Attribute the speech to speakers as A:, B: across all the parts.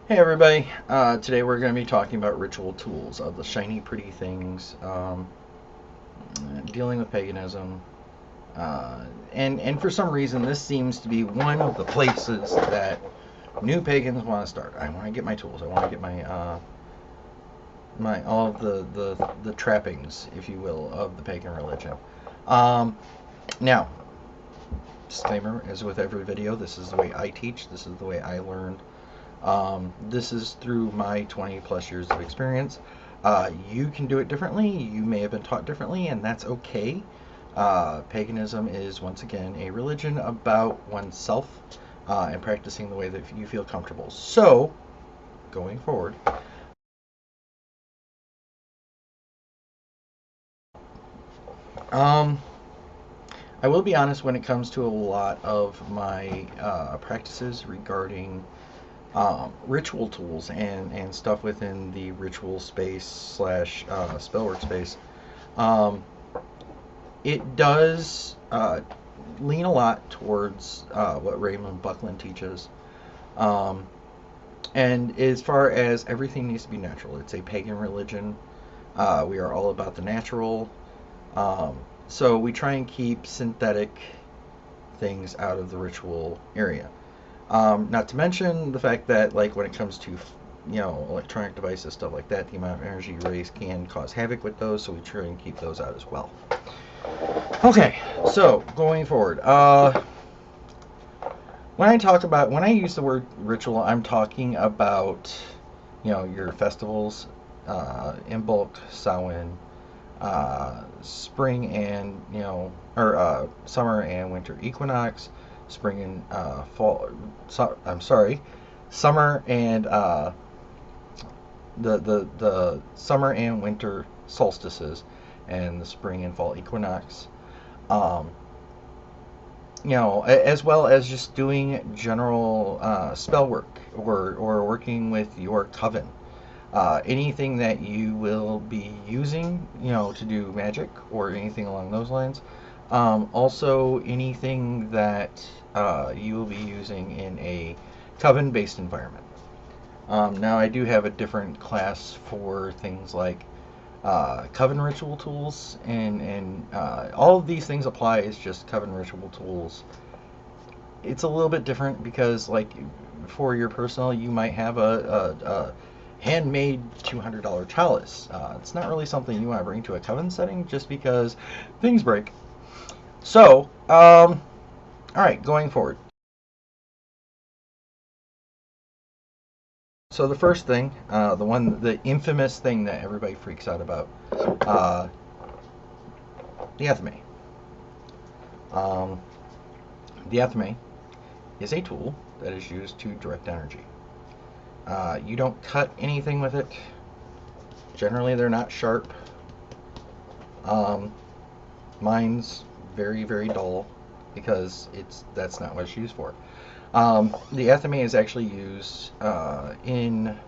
A: Hey everybody, today we're going to be talking about ritual tools of the shiny pretty things, dealing with paganism, and for some reason this seems to be one of the places that new pagans want to start. I want to get my tools, I want to get my all of the trappings, if you will, of the pagan religion. Um, Now, disclaimer, as with every video, this is the way I teach, this is the way I learned. This is through my 20 plus years of experience. You can do it differently. You may have been taught differently, and that's okay. Paganism is, once again, a religion about oneself and practicing the way that you feel comfortable. So, going forward, um, I will be honest when it comes to a lot of my practices regarding ritual tools and stuff within the ritual space slash spellwork space. Um, it does lean a lot towards what Raymond Buckland teaches. Um, and as far as everything needs to be natural, it's a pagan religion. We are all about the natural. Um, so we try and keep synthetic things out of the ritual area. Not to mention the fact that, like, when it comes to, electronic devices, stuff like that, the amount of energy rays can cause havoc with those, so we try and keep those out as well. Okay, so going forward, when I use the word ritual, I'm talking about, your festivals, Imbolc, Samhain, spring and or summer and winter equinox, spring and fall. I'm sorry, summer and the summer and winter solstices, and the spring and fall equinox. Um, as well as just doing general spell work or working with your coven. Anything that you will be using, to do magic or anything along those lines. Also, anything that you will be using in a coven-based environment. Now, I do have a different class for things like coven ritual tools, and all of these things apply as just coven ritual tools. It's a little bit different because, like, for your personal, you might have a handmade $200 chalice. It's not really something you want to bring to a coven setting just because things break. So, all right, going forward. So the first thing, the infamous thing that everybody freaks out about, uh, the athame. Um, the athame is a tool that is used to direct energy. You don't cut anything with it. Generally, they're not sharp. Um, Mine's very, very dull because that's not what it's used for. The athame is actually used in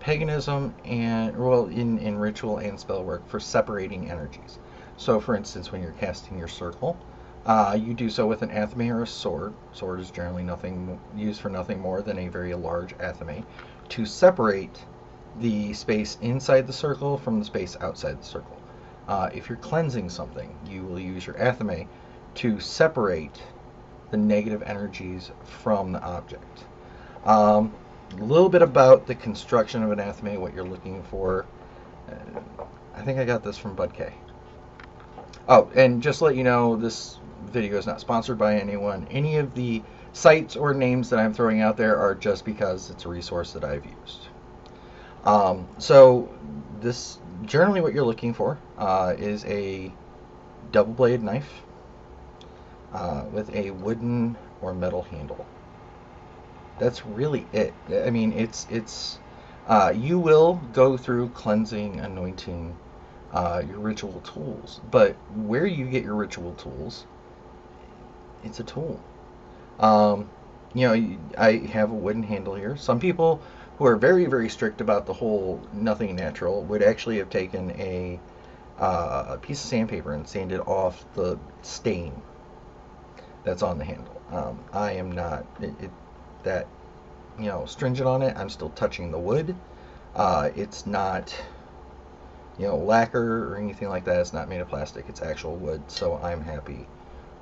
A: paganism and, well, in ritual and spell work for separating energies. So, for instance, when you're casting your circle, you do so with an athame or a sword. Sword is generally nothing used for nothing more than a very large athame to separate the space inside the circle from the space outside the circle. If you're cleansing something, you will use your athame to separate the negative energies from the object. A little bit about the construction of an athame, what you're looking for. I think I got this from Bud K. Oh, and just to let you know, this video is not sponsored by anyone. Any of the sites or names that I'm throwing out there are just because it's a resource that I've used. So this, generally what you're looking for is a double-bladed knife with a wooden or metal handle. That's really it. I mean, it's you will go through cleansing, anointing, your ritual tools, but where you get your ritual tools, it's a tool. Um, I have a wooden handle here. Some people who are very, very strict about the whole nothing natural would actually have taken a piece of sandpaper and sanded off the stain that's on the handle. I am not that. stringent on it. I'm still touching the wood. It's not, lacquer or anything like that. It's not made of plastic. It's actual wood. So I'm happy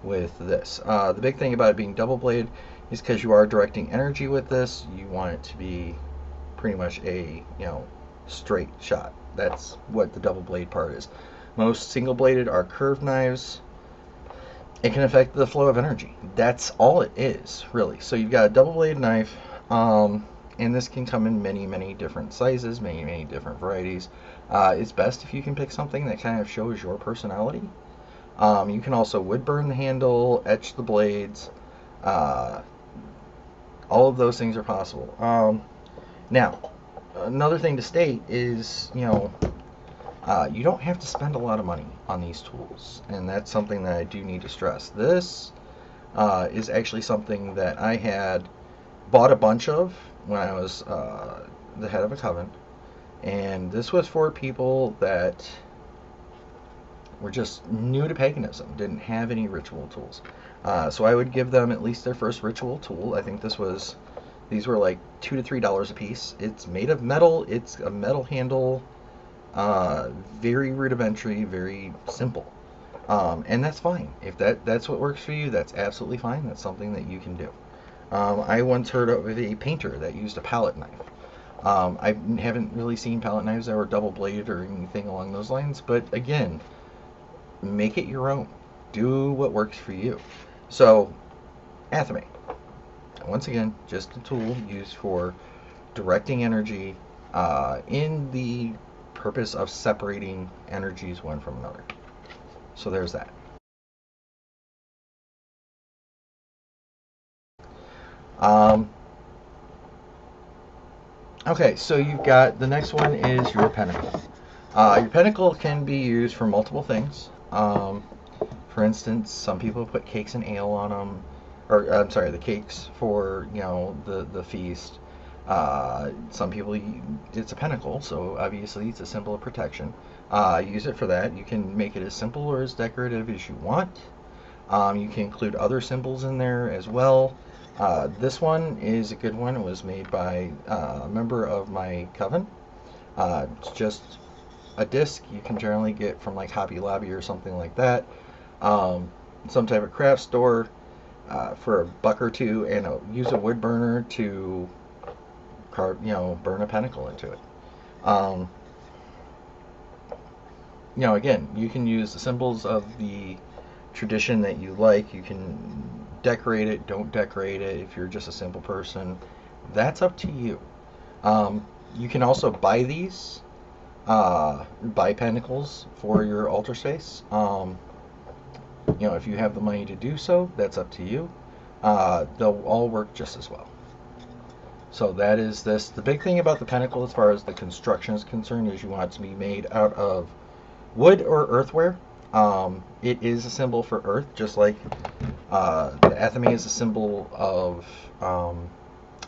A: with this. The big thing about it being double blade is because you are directing energy with this. You want it to be pretty much a straight shot. That's what the double blade part is. Most single bladed are curved knives. It can affect the flow of energy. That's all it is, really. So you've got a double bladed knife, and this can come in many different sizes, many different varieties. It's best if you can pick something that kind of shows your personality. You can also wood burn the handle, etch the blades. All of those things are possible. Now, another thing to state is, you don't have to spend a lot of money on these tools, and that's something that I do need to stress. This is actually something that I had bought a bunch of when I was the head of a coven, and this was for people that were just new to paganism, didn't have any ritual tools. So I would give them at least their first ritual tool. I think these were like $2 to $3 a piece. It's made of metal. It's a metal handle. Very rudimentary, very simple. And that's fine. If that's what works for you, that's absolutely fine. That's something that you can do. I once heard of a painter that used a palette knife. I haven't really seen palette knives that were double bladed or anything along those lines, but again, make it your own. Do what works for you. So, athame. Once again, just a tool used for directing energy in the purpose of separating energies one from another. So there's that. Okay, so you've got the next one is your pentacle. Your pentacle can be used for multiple things. For instance, some people put cakes and ale on them, or I'm sorry, the cakes for the feast. Some people, it's a pentacle, so obviously it's a symbol of protection. Use it for that. You can make it as simple or as decorative as you want. You can include other symbols in there as well. This one is a good one. It was made by a member of my coven. It's just a disc you can generally get from like Hobby Lobby or something like that. Some type of craft store for $1 or $2, and use a wood burner to burn a pentacle into it. Again, you can use the symbols of the tradition that you like. You can decorate it, don't decorate it. If you're just a simple person, that's up to you. You can also buy these, buy pentacles for your altar space. If you have the money to do so, that's up to you. They'll all work just as well. So that is this. The big thing about the pentacle as far as the construction is concerned is you want it to be made out of wood or earthware. It is a symbol for earth, just like the athame is a symbol of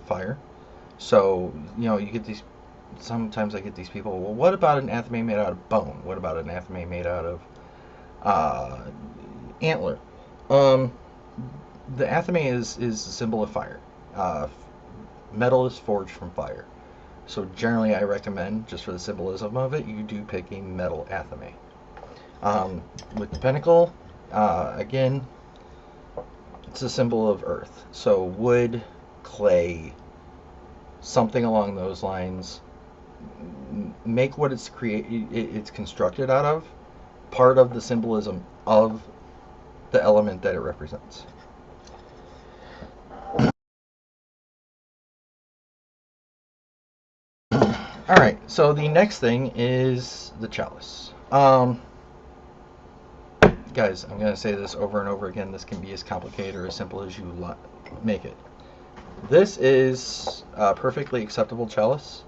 A: fire. So, you get these, sometimes I get these people, well, what about an athame made out of bone? What about an athame made out of antler? The athame is a symbol of fire. Metal is forged from fire. So generally I recommend, just for the symbolism of it, you do pick a metal athame. With the pentacle, again, it's a symbol of earth. So wood, clay, something along those lines. Make what it's constructed out of part of the symbolism of the element that it represents. All right, so the next thing is the chalice. Guys, I'm going to say this over and over again. This can be as complicated or as simple as you make it. This is a perfectly acceptable chalice.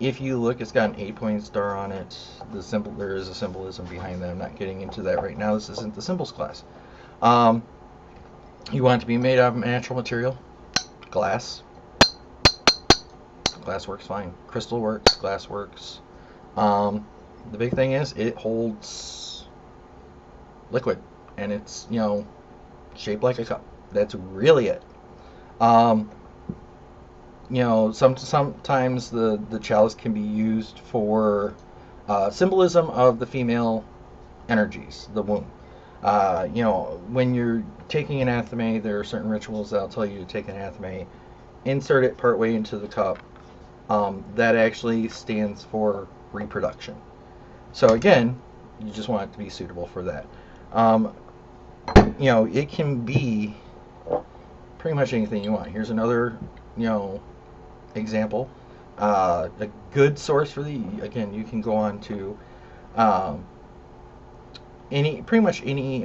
A: If you look, it's got an 8-point star on it. There is a symbolism behind that. I'm not getting into that right now. This isn't the symbols class. You want it to be made out of natural material, glass. Glass works fine. Crystal works. Glass works. The big thing is it holds liquid, and it's shaped like a cup. That's really it. sometimes the chalice can be used for symbolism of the female energies, the womb. When you're taking an athame, there are certain rituals that'll tell you to take an athame, insert it partway into the cup. That actually stands for reproduction. So again, you just want it to be suitable for that. Um, it can be pretty much anything you want. Here's another, example. A good source for again, you can go on to um, pretty much any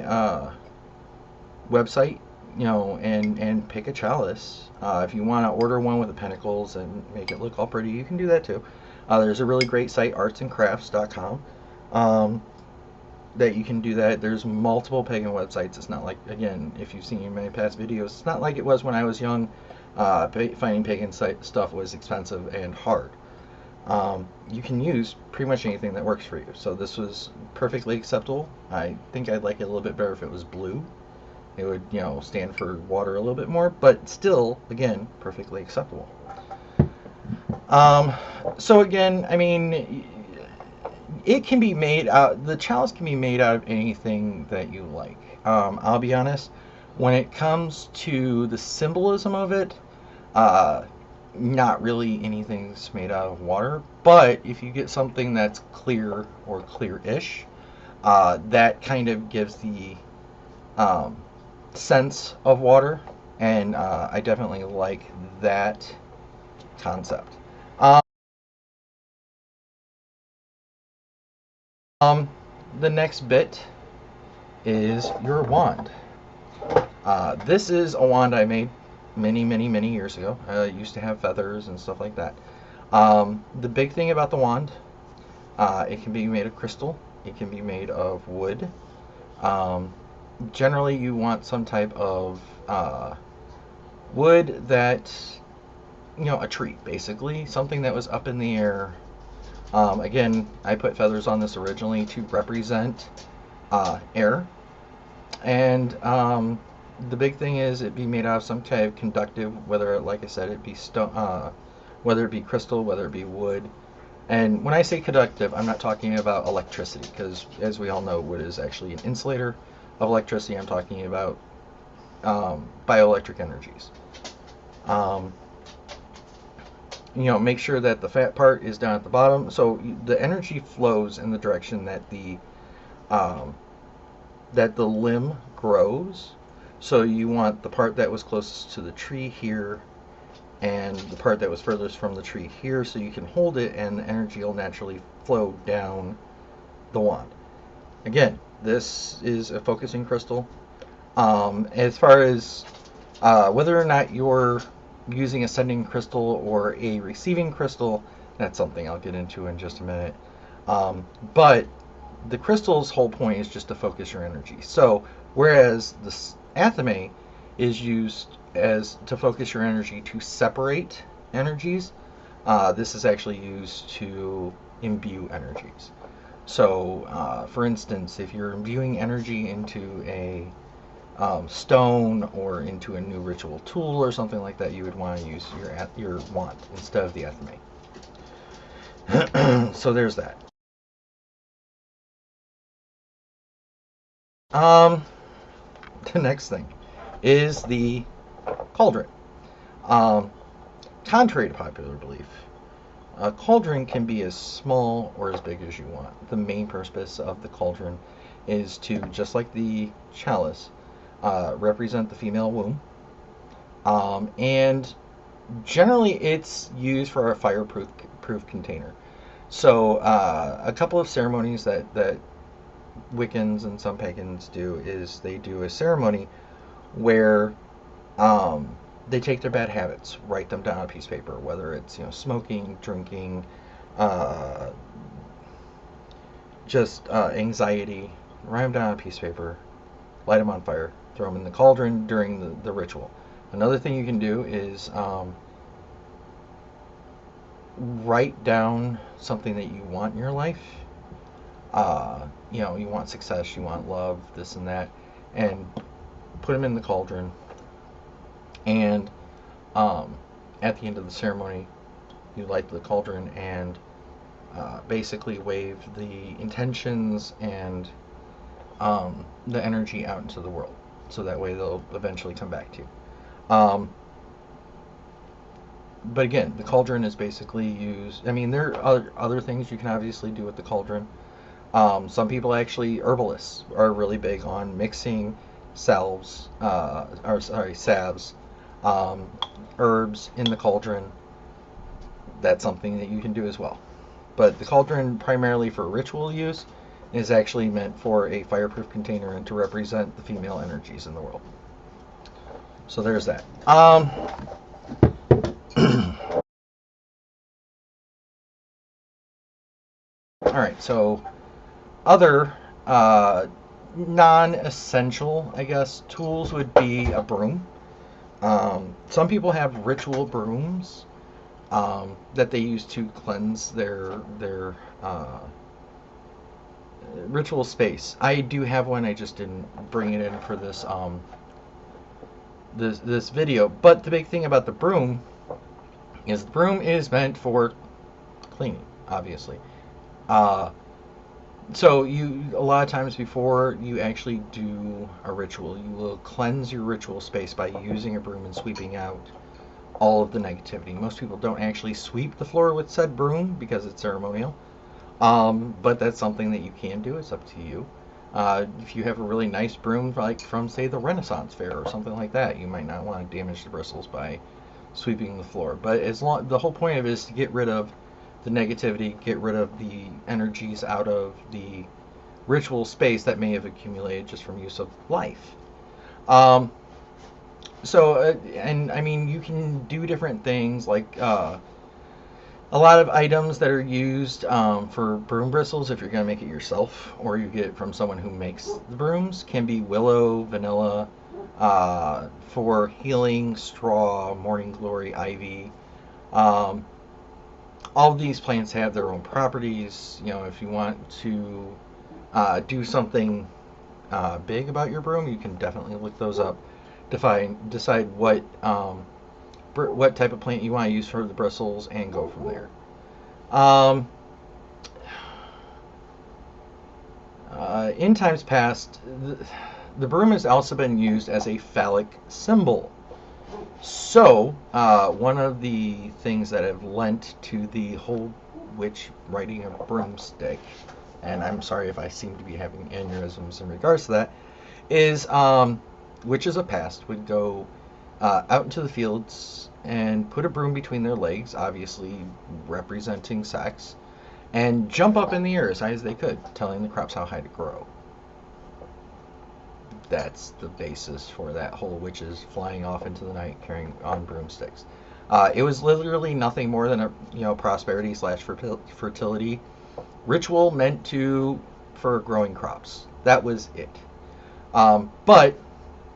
A: website, and pick a chalice. If you want to order one with the pentacles and make it look all pretty, you can do that too. There's a really great site, artsandcrafts.com, that you can do that. There's multiple pagan websites. It's not like, again, if you've seen my past videos, it's not like it was when I was young. Finding pagan stuff was expensive and hard. You can use pretty much anything that works for you. So this was perfectly acceptable. I think I'd like it a little bit better if it was blue. It would, stand for water a little bit more, but still, again, perfectly acceptable. So again, I mean, it can be made out, the chalice can be made out of anything that you like. I'll be honest, when it comes to the symbolism of it, not really anything's made out of water, but if you get something that's clear or clear-ish, that kind of gives the sense of water, and I definitely like that concept. The next bit is your wand. This is a wand I made many years ago. It used to have feathers and stuff like that. The big thing about the wand, it can be made of crystal, it can be made of wood. Generally you want some type of wood that, a tree basically, something that was up in the air. Again, I put feathers on this originally to represent air. And the big thing is it be made out of some kind of conductive, whether, like I said, it be stone, whether it be crystal, whether it be wood. And when I say conductive, I'm not talking about electricity, because as we all know, wood is actually an insulator of electricity. I'm talking about bioelectric energies. Make sure that the fat part is down at the bottom, so the energy flows in the direction that the limb grows. So you want the part that was closest to the tree here, and the part that was furthest from the tree here, so you can hold it and the energy will naturally flow down the wand. Again, this is a focusing crystal. As far as whether or not you're using a sending crystal or a receiving crystal, that's something I'll get into in just a minute. But the crystal's whole point is just to focus your energy. So whereas the athame is used as to focus your energy to separate energies, this is actually used to imbue energies. So for instance, if you're imbuing energy into a stone or into a new ritual tool or something like that, you would want to use your wand instead of the athame. So there's that. The next thing is the cauldron. Contrary to popular belief, a cauldron can be as small or as big as you want. The main purpose of the cauldron is to, just like the chalice, represent the female womb. And generally it's used for a fireproof container. So a couple of ceremonies that Wiccans and some pagans do is they do a ceremony where they take their bad habits, write them down on a piece of paper, whether it's smoking, drinking, just anxiety. Write them down on a piece of paper, light them on fire, throw them in the cauldron during the ritual. Another thing you can do is write down something that you want in your life. You want success, you want love, this and that, and put them in the cauldron. And at the end of the ceremony, you light the cauldron and basically wave the intentions and the energy out into the world. So that way they'll eventually come back to you. But again, the cauldron is basically used. I mean, there are other things you can obviously do with the cauldron. Some people actually, herbalists, are really big on mixing salves, salves, um, herbs in the cauldron. That's something that you can do as well. But the cauldron, primarily for ritual use, is actually meant for a fireproof container and to represent the female energies in the world. So there's that. All right, so other non-essential, I guess, tools would be a broom. Some people have ritual brooms that they use to cleanse their ritual space. I do have one. I just didn't bring it in for this video. But the big thing about the broom is the broom is meant for cleaning, obviously. Uh, So a lot of times before you actually do a ritual, you will cleanse your ritual space by using a broom and sweeping out all of the negativity. Most people don't actually sweep the floor with said broom because it's ceremonial, but that's something that you can do. It's up to you. If you have a really nice broom, like from say the Renaissance Fair or something like that, you might not want to damage the bristles by sweeping the floor. But the whole point of it is to get rid of the negativity, get rid of the energies out of the ritual space that may have accumulated just from use of life. And I mean, you can do different things like a lot of items that are used for broom bristles, if you're going to make it yourself or you get it from someone who makes the brooms, can be willow, vanilla, for healing, straw, morning glory, ivy. All of these plants have their own properties. You know, if you want to do something big about your broom, you can definitely look those up. Decide what type of plant you want to use for the bristles and go from there. Um, in times past, the broom has also been used as a phallic symbol. So, one of the things that have lent to the whole witch riding a broomstick, and I'm sorry if I seem to be having aneurysms in regards to that, is witches of past would go out into the fields and put a broom between their legs, obviously representing sex, and jump up in the air as high as they could, telling the crops how high to grow. That's the basis for that whole witches flying off into the night carrying on broomsticks. It was literally nothing more than a prosperity slash fertility ritual meant for growing crops. That was it. But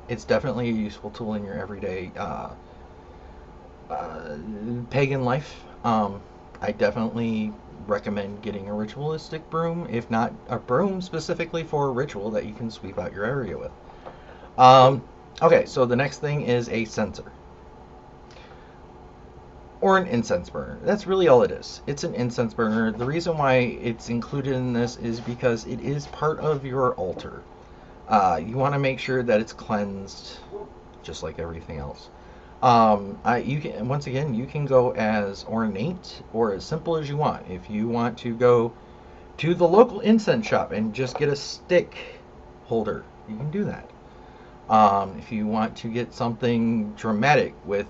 A: it's definitely a useful tool in your everyday pagan life. I definitely recommend getting a ritualistic broom, if not a broom specifically for a ritual that you can sweep out your area with. Okay, so the next thing is a censer. Or an incense burner. That's really all it is. It's an incense burner. The reason why it's included in this is because it is part of your altar. You want to make sure that it's cleansed, just like everything else. Once again, you can go as ornate or as simple as you want. If you want to go to the local incense shop and just get a stick holder, you can do that. If you want to get something dramatic with,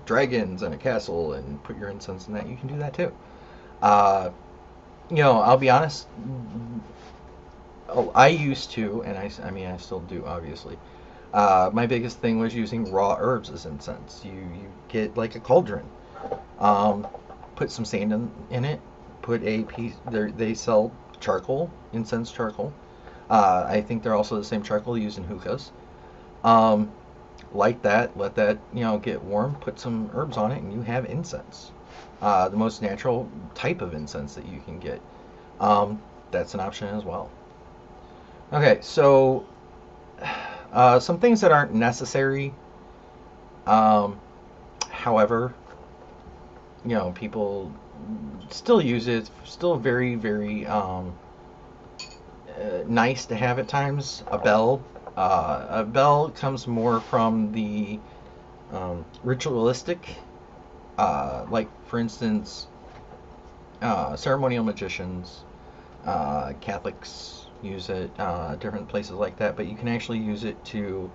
A: dragons and a castle and put your incense in that, you can do that too. I'll be honest. I used to, and I mean, I still do, obviously. My biggest thing was using raw herbs as incense. You get like a cauldron, put some sand in it, put a piece. They sell charcoal, incense charcoal. I think they're also the same charcoal used in hookahs. Light that, let that get warm. Put some herbs on it, and you have incense. The most natural type of incense that you can get. That's an option as well. Okay, so some things that aren't necessary, however, You know, people still use it. It's still very, very nice to have at times. A bell comes more from the ritualistic, like for instance, ceremonial magicians, Catholics use it, different places like that. But you can actually use it to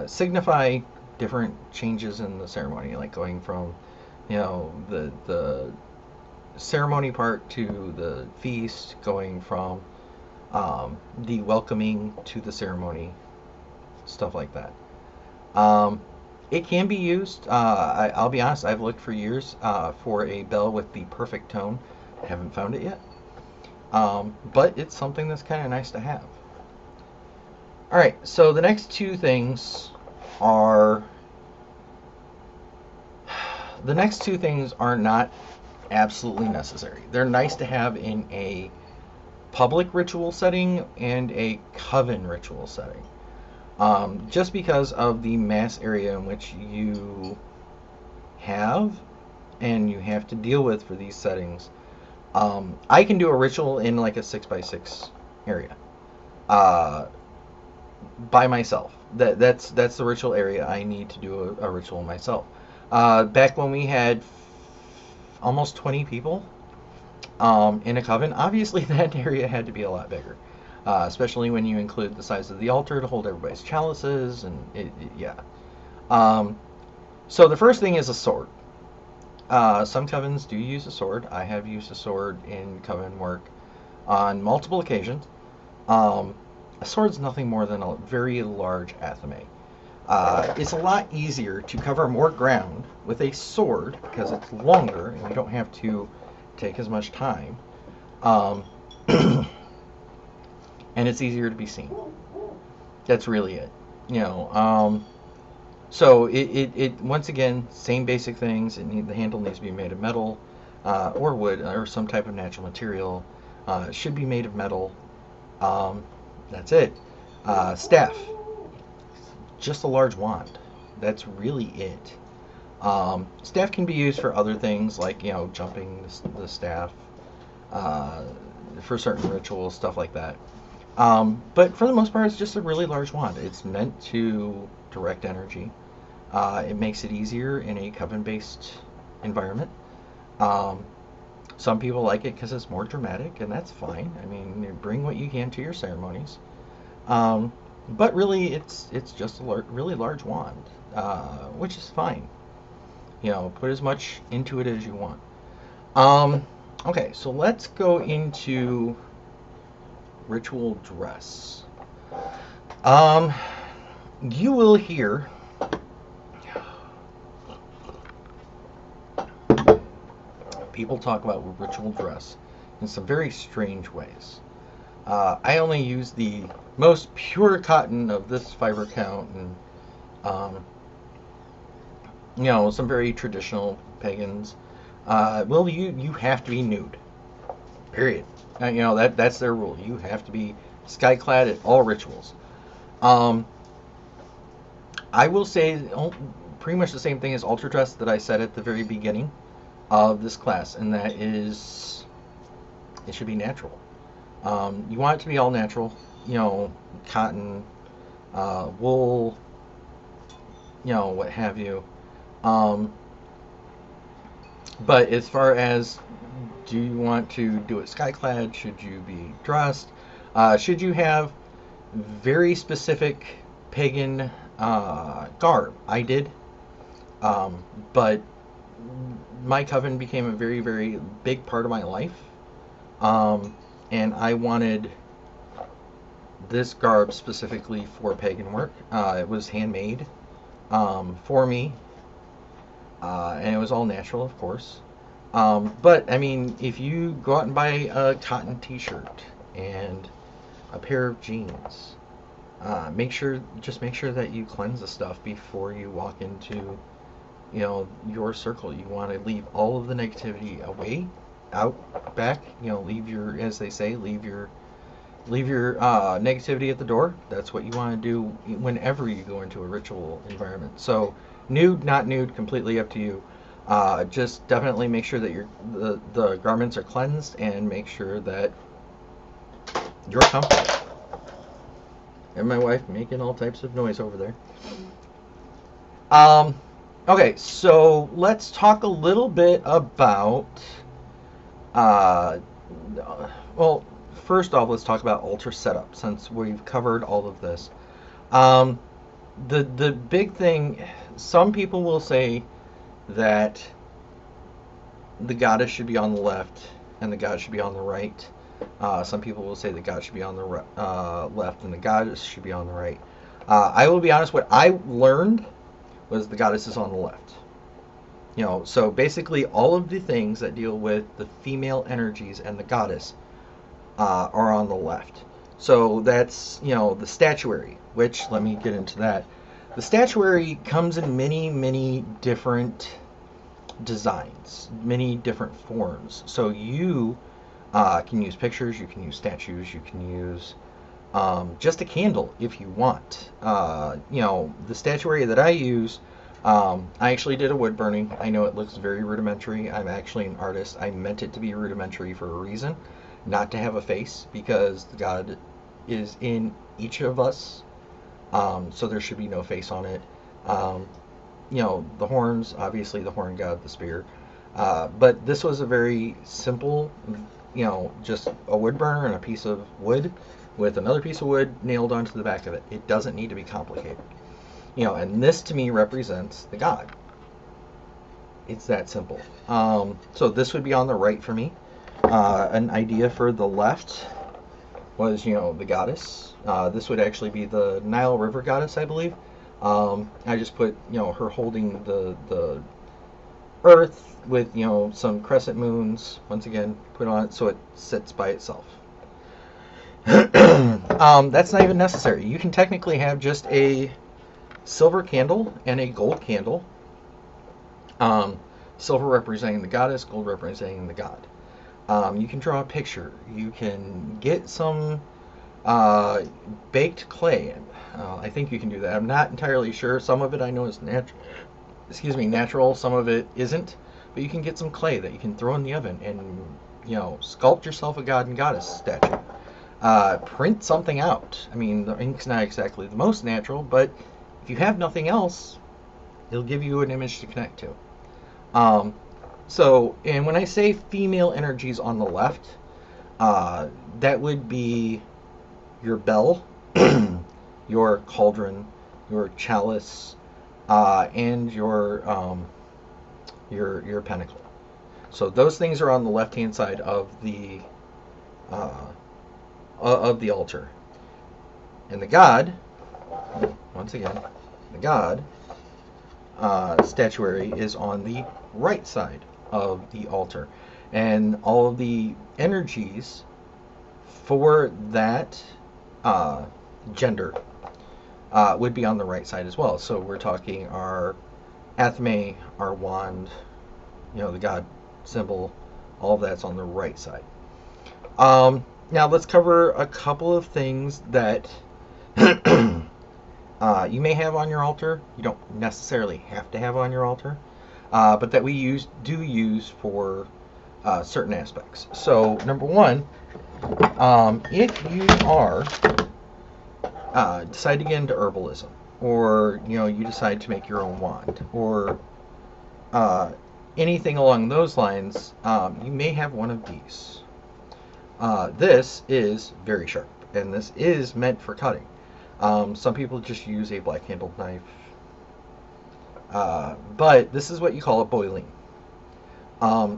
A: signify different changes in the ceremony, like going from, you know, the ceremony part to the feast, going from the welcoming to the ceremony, stuff like that. Um, it can be used. I'll be honest, I've looked for years for a bell with the perfect tone. I haven't found it yet. But it's something that's kind of nice to have. All right, so the next two things are the next two things are not absolutely necessary. They're nice to have in a public ritual setting and a coven ritual setting. Just because of the mass area in which you have and you have to deal with for these settings. I can do a ritual in like a 6x6 area uh, by myself. That's the ritual area I need to do a ritual myself. Back when we had almost 20 people in a coven, obviously that area had to be a lot bigger. Especially when you include the size of the altar to hold everybody's chalices, and yeah. Um, so the first thing is a sword. Some covens do use a sword. I have used a sword in coven work on multiple occasions. Um, a sword's nothing more than a very large athame. It's a lot easier to cover more ground with a sword because it's longer and you don't have to take as much time. Um, and it's easier to be seen. That's really it. You know, so it once again, same basic things. The handle needs to be made of metal or wood or some type of natural material. It should be made of metal. Um, that's it. Staff, just a large wand. That's really it. Staff can be used for other things like, you know, jumping the staff for certain rituals, stuff like that. But for the most part, it's just a really large wand. It's meant to direct energy. It makes it easier in a coven-based environment. Um, some people like it because it's more dramatic, and that's fine. I mean, you bring what you can to your ceremonies. Um, but really, it's just a really large wand, which is fine. You know, put as much into it as you want. Um, okay, so let's go into ritual dress. Um, you will hear people talk about ritual dress in some very strange ways. I only use the most pure cotton of this fiber count, and um, you know, some very traditional pagans. Well, you have to be nude. Period. You know, that's their rule. You have to be skyclad at all rituals. Um, I will say pretty much the same thing as ultra dress that I said at the very beginning of this class, and that is it should be natural. You want it to be all natural, you know, cotton, wool, you know, what have you. Um, but as far as do you want to do it skyclad? Should you be dressed? Should you have very specific pagan garb? I did, but my coven became a very, very big part of my life, and I wanted this garb specifically for pagan work. It was handmade for me, and it was all natural, of course. But I mean, if you go out and buy a cotton T-shirt and a pair of jeans, just make sure that you cleanse the stuff before you walk into, you know, your circle. You want to leave all of the negativity away, out, back. You know, leave your, as they say, leave your negativity at the door. That's what you want to do whenever you go into a ritual environment. So, nude, not nude, completely up to you. Just definitely make sure that the garments are cleansed, and make sure that you're comfortable. And my wife making all types of noise over there. Um, okay, so let's talk a little bit about. Uh, well, first off, let's talk about altar setup since we've covered all of this. Um, the big thing, some people will say that the goddess should be on the left and the god should be on the right. Some people will say the god should be on the left and the goddess should be on the right. I will be honest, what I learned was the goddess is on the left. So basically all of the things that deal with the female energies and the goddess are on the left. So that's, the statuary, which, let me get into that. The statuary comes in many, many different designs, many different forms. So you can use pictures, you can use statues, you can use just a candle if you want. The statuary that I use, I actually did a wood burning. I know it looks very rudimentary. I'm actually an artist. I meant it to be rudimentary for a reason, not to have a face, because God is in each of us, so there should be no face on it. The horns, obviously the horn god, the spear. But this was a very simple, just a wood burner and a piece of wood with another piece of wood nailed onto the back of it. It doesn't need to be complicated. And this to me represents the god. It's that simple. So this would be on the right for me. An idea for the left was, the goddess. This would actually be the Nile River goddess, I believe. I just put, her holding the earth with, some crescent moons, once again, put on it so it sits by itself. That's not even necessary. You can technically have just a silver candle and a gold candle. Silver representing the goddess, gold representing the god. You can draw a picture. You can get some baked clay. I think you can do that. I'm not entirely sure. Some of it I know is natural. Some of it isn't. But you can get some clay that you can throw in the oven and, sculpt yourself a god and goddess statue. Print something out. I mean, the ink's not exactly the most natural, but if you have nothing else, it'll give you an image to connect to. And when I say female energies on the left, that would be your bell, your cauldron, your chalice, and your pentacle. So those things are on the left-hand side of the altar. And the god, once again, the god statuary is on the right side of the altar, and all of the energies for that gender would be on the right side as well. So we're talking our athame, our wand, the god symbol, all of that's on the right side. Now let's cover a couple of things that you may have on your altar. You don't necessarily have to have on your altar, but that we do use for certain aspects. So number one, if you are decide to get into herbalism, or you decide to make your own wand, or anything along those lines, you may have one of these. This is very sharp, and this is meant for cutting. Some people just use a black-handled knife, but this is what you call a boiling.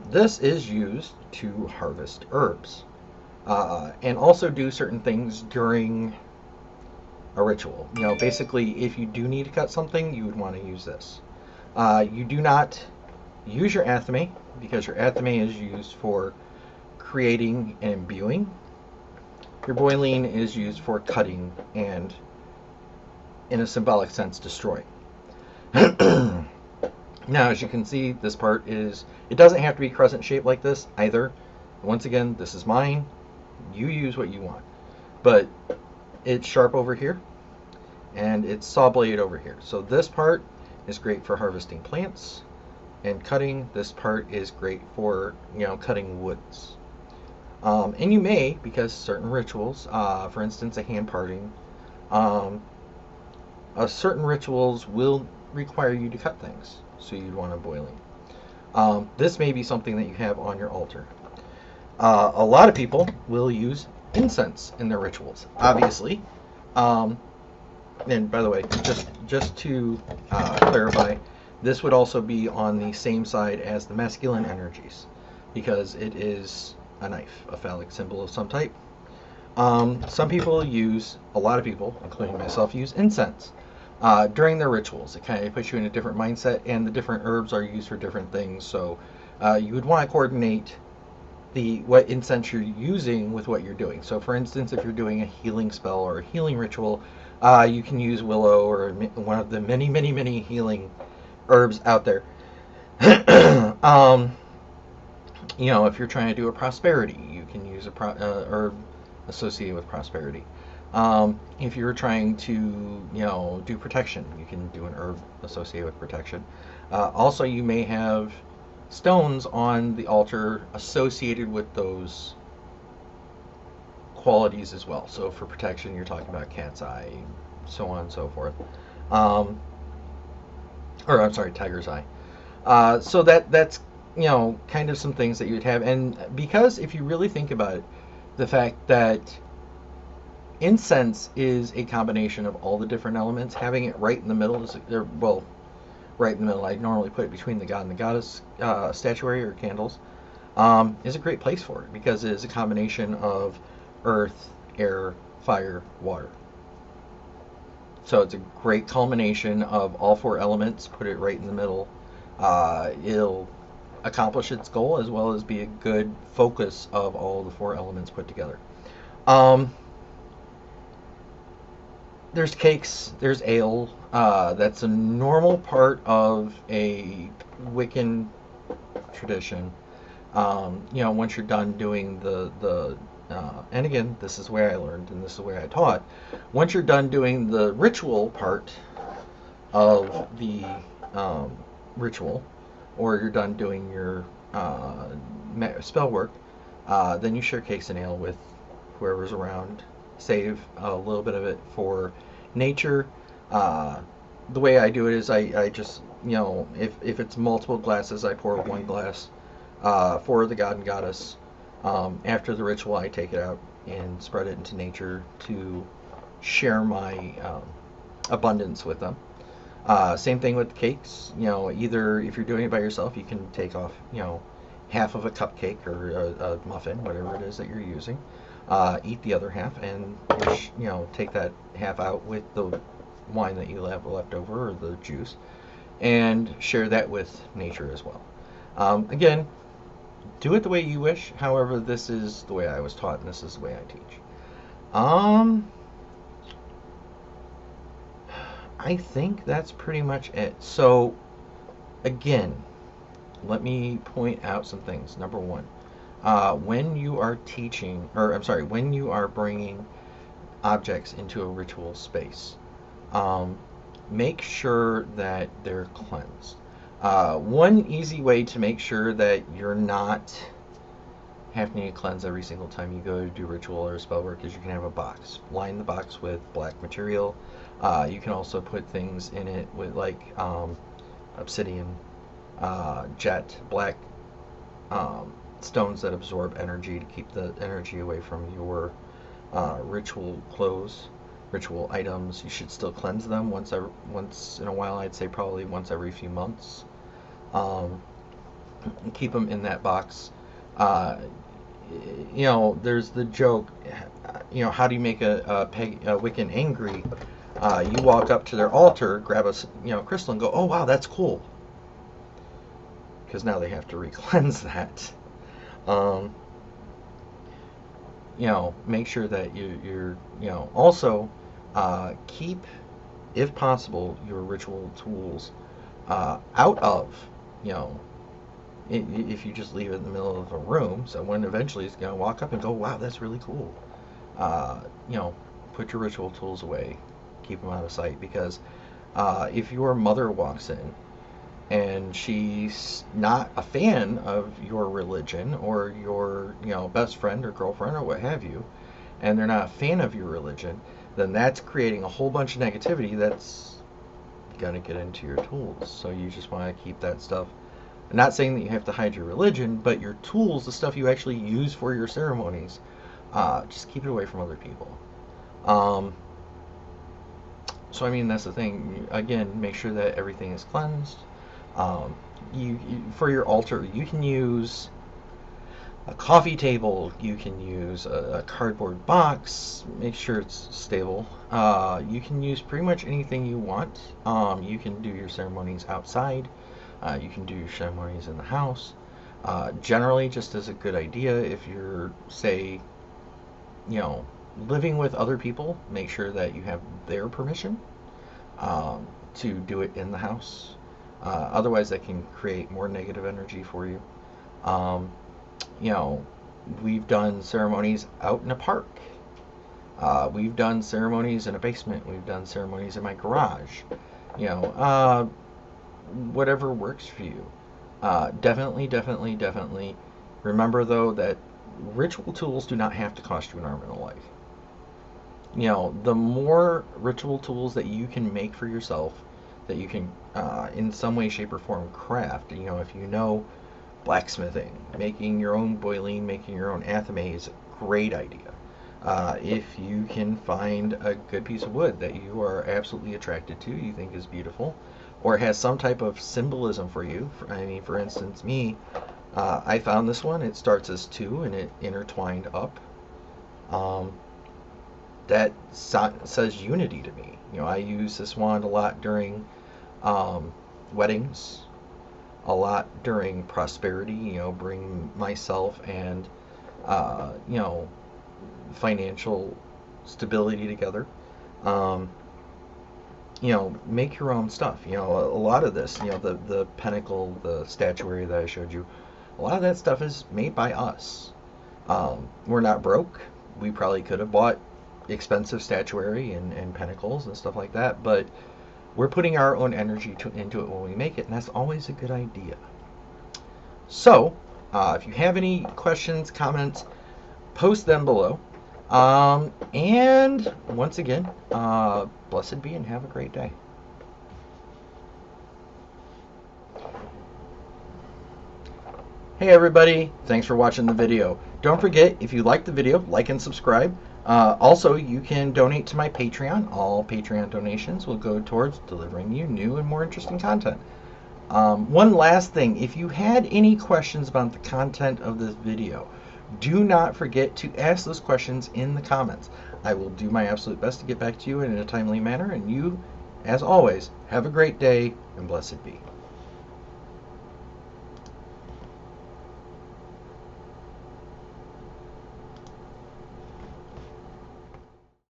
A: This is used to harvest herbs, and also do certain things during a ritual. Basically, if you do need to cut something, you would want to use this. You do not use your athame, because your athame is used for creating and imbuing. Your boiling is used for cutting and, in a symbolic sense, destroying. Now, as you can see, this part it doesn't have to be crescent shaped like this either. Once again, this is mine. You use what you want. But it's sharp over here, and it's saw blade over here. So this part is great for harvesting plants and cutting, this part is great for, cutting woods. And you may, because certain rituals, for instance, a hand parting, um, certain rituals will require you to cut things, so you'd want a boiling. This may be something that you have on your altar. A lot of people will use incense in their rituals, obviously. Um, and by the way, just to clarify, this would also be on the same side as the masculine energies, because it is a knife, a phallic symbol of some type. Some people use, a lot of people, including myself, use incense during their rituals. It kind of puts you in a different mindset, and the different herbs are used for different things. So you would want to coordinate what incense you're using with what you're doing. So, for instance, if you're doing a healing spell or a healing ritual, you can use willow or one of the many, many, many healing herbs out there. um, if you're trying to do a prosperity, you can use a herb associated with prosperity. If you're trying to, do protection, you can do an herb associated with protection. Also, you may have stones on the altar associated with those qualities as well. So for protection, you're talking about cat's eye, so on and so forth. Or I'm sorry, tiger's eye. So that's kind of some things that you'd have. And because if you really think about it, the fact that incense is a combination of all the different elements, having it right in the middle is, well, right in the middle, I normally put it between the god and the goddess statuary or candles, is a great place for it, because it is a combination of earth, air, fire, water. So it's a great culmination of all four elements. Put it right in the middle. It'll accomplish its goal as well as be a good focus of all the four elements put together. There's cakes, there's ale. That's a normal part of a Wiccan tradition. Once you're done doing and again, this is where I learned and this is where I taught. Once you're done doing the ritual part of the ritual, or you're done doing your spell work, then you share cakes and ale with whoever's around. Save a little bit of it for nature. The way I do it is I just, if it's multiple glasses, I pour one glass for the god and goddess. After the ritual, I take it out and spread it into nature to share my abundance with them. Same thing with cakes. Either if you're doing it by yourself, you can take off, half of a cupcake or a muffin, whatever it is that you're using. Eat the other half and take that half out with the wine that you have left over or the juice, and share that with nature as well. Again, do it the way you wish. However, this is the way I was taught, and this is the way I teach. I think that's pretty much it. So, again, let me point out some things. Number one, when you are teaching, or I'm sorry, when you are bringing objects into a ritual space, make sure that they're cleansed. One easy way to make sure that you're not having to cleanse every single time you go to do ritual or spell work is you can have a box. Line the box with black material. You can also put things in it with like obsidian, jet, black stones that absorb energy to keep the energy away from your ritual clothes, ritual items. You should still cleanse them once in a while. I'd say probably once every few months. Keep them in that box. There's the joke. How do you make a Wiccan angry? You walk up to their altar, grab a crystal, and go, "Oh wow, that's cool," because now they have to re-cleanse that. Make sure that you're also keep, if possible, your ritual tools out of, if you just leave it in the middle of a room, someone eventually is going to walk up and go, "Wow, that's really cool." Put your ritual tools away, keep them out of sight, because if your mother walks in and she's not a fan of your religion or your, best friend or girlfriend or what have you, and they're not a fan of your religion, then that's creating a whole bunch of negativity that's gonna get into your tools. So you just want to keep that stuff. I'm not saying that you have to hide your religion, but your tools, the stuff you actually use for your ceremonies, just keep it away from other people. Um, so I mean, that's the thing. Again, make sure that everything is cleansed. Um, you for your altar, you can use a coffee table, you can use a cardboard box, make sure it's stable. You can use pretty much anything you want. You can do your ceremonies outside. You can do your ceremonies in the house. Generally, just as a good idea, if you're, say, you know, living with other people, make sure that you have their permission to do it in the house. Otherwise, that can create more negative energy for you. Um, you know, we've done ceremonies out in a park. We've done ceremonies in a basement. We've done ceremonies in my garage. You know, whatever works for you. Definitely remember, though, that ritual tools do not have to cost you an arm and a leg. You know, the more ritual tools that you can make for yourself, that you can, in some way, shape, or form, craft. You know, if you know blacksmithing, making your own boiling, making your own athame is a great idea. If you can find a good piece of wood that you are absolutely attracted to, you think is beautiful, or has some type of symbolism for you. I mean, for instance, me, I found this one. It starts as two and it intertwined up. Um, that says unity to me. You know, I use this wand a lot during weddings, a lot during prosperity. You know, bring myself and you know, financial stability together. Um, you know, make your own stuff. You know, a lot of this, you know, the pentacle, the statuary that I showed you, a lot of that stuff is made by us. We're not broke. We probably could have bought expensive statuary and pentacles and stuff like that, but we're putting our own energy into it when we make it, and that's always a good idea. So, if you have any questions, comments, post them below. And once again, blessed be and have a great day. Hey everybody, thanks for watching the video. Don't forget, if you liked the video, like and subscribe. Also, you can donate to my Patreon. All Patreon donations will go towards delivering you new and more interesting content. One last thing, if you had any questions about the content of this video, do not forget to ask those questions in the comments. I will do my absolute best to get back to you in a timely manner, and you, as always, have a great day and blessed be.